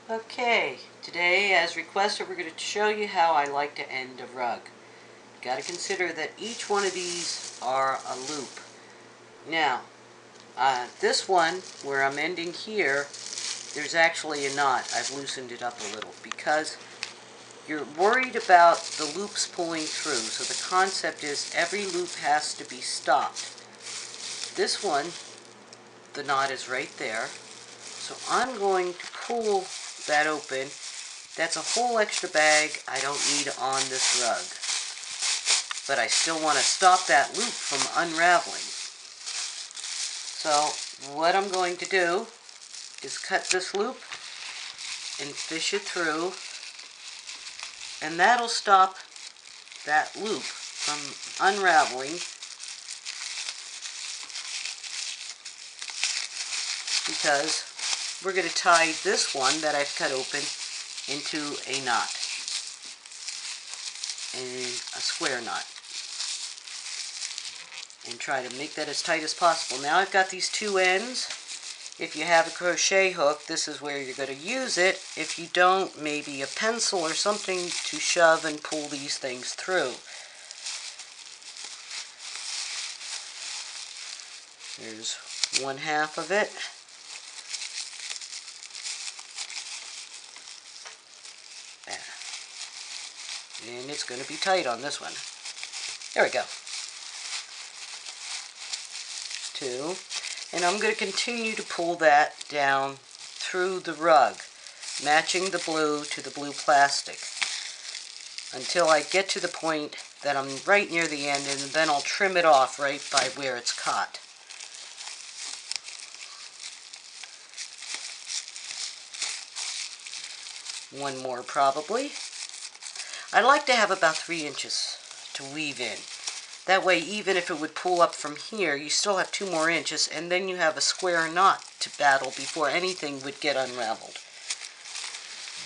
Okay, today as requested we're going to show you how I like to end a rug. Got to consider that each one of these are a loop. Now, this one where I'm ending here, there's actually a knot. I've loosened it up a little because you're worried about the loops pulling through. So the concept is every loop has to be stopped. This one, the knot is right there. So I'm going to pull that open. That's a whole extra bag I don't need on this rug. But I still want to stop that loop from unraveling. So what I'm going to do is cut this loop and fish it through, and that'll stop that loop from unraveling because we're going to tie this one that I've cut open into a knot, a square knot, and try to make that as tight as possible. Now I've got these two ends. If you have a crochet hook, this is where you're going to use it. If you don't, maybe a pencil or something to shove and pull these things through. There's one half of it. And it's going to be tight on this one. There we go. Two. And I'm going to continue to pull that down through the rug, matching the blue to the blue plastic, until I get to the point that I'm right near the end, and then I'll trim it off right by where it's caught. One more probably. I like to have about 3 inches to weave in. That way, even if it would pull up from here, you still have 2 more inches, and then you have a square knot to battle before anything would get unraveled.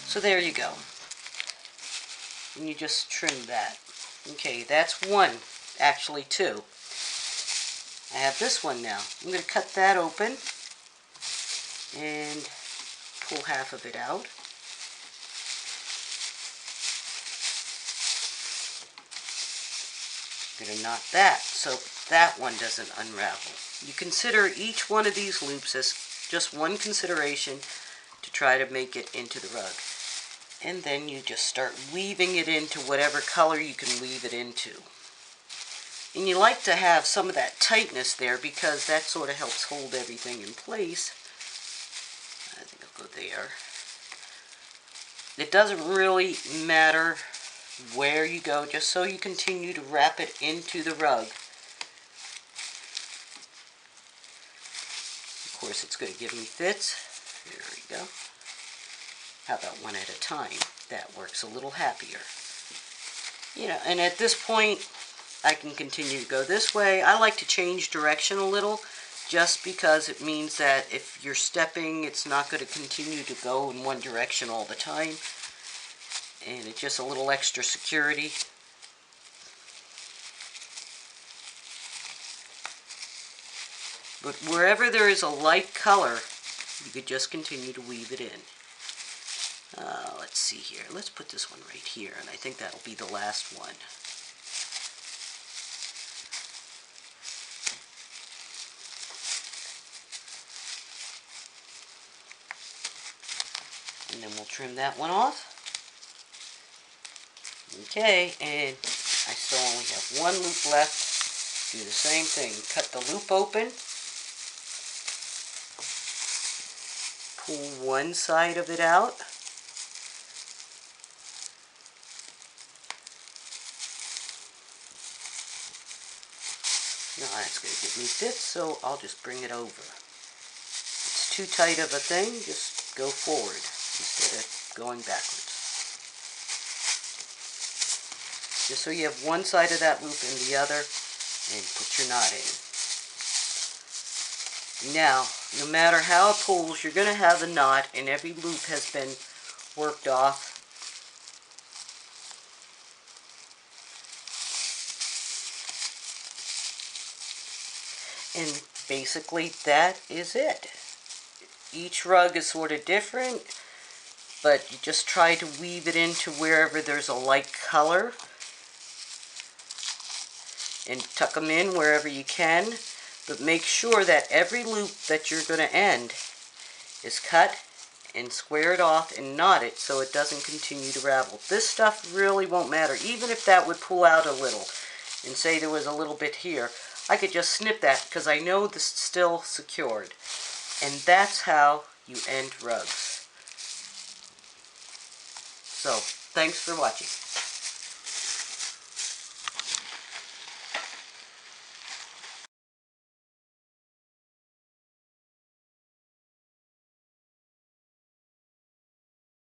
So there you go. And you just trim that. Okay, that's one. Actually, two. I have this one now. I'm going to cut that open and pull half of it out. I'm going to knot that so that one doesn't unravel. You consider each one of these loops as just one consideration to try to make it into the rug. And then you just start weaving it into whatever color you can weave it into. And you like to have some of that tightness there because that sort of helps hold everything in place. I think I'll go there. It doesn't really matter where you go, just so you continue to wrap it into the rug. Of course, it's going to give me fits. There we go. How about one at a time? That works a little happier. You know, and at this point, I can continue to go this way. I like to change direction a little, just because it means that if you're stepping, it's not going to continue to go in one direction all the time. And it's just a little extra security. But wherever there is a light color, you could just continue to weave it in. Let's see here. Let's put this one right here, and I think that'll be the last one. And then we'll trim that one off. Okay, and I still only have one loop left. Do the same thing. Cut the loop open. Pull one side of it out. Now that's going to give me fits, so I'll just bring it over. If it's too tight of a thing, just go forward instead of going backwards. Just so you have one side of that loop and the other, and put your knot in. Now, no matter how it pulls, you're going to have a knot, and every loop has been worked off. And basically that is it. Each rug is sort of different. but you just try to weave it into wherever there's a light color and tuck them in wherever you can, but make sure that every loop that you're going to end is cut and squared off and knotted so it doesn't continue to ravel. This stuff really won't matter. Even if that would pull out a little and say there was a little bit here, I could just snip that because I know this is still secured. And that's how you end rugs. So, thanks for watching.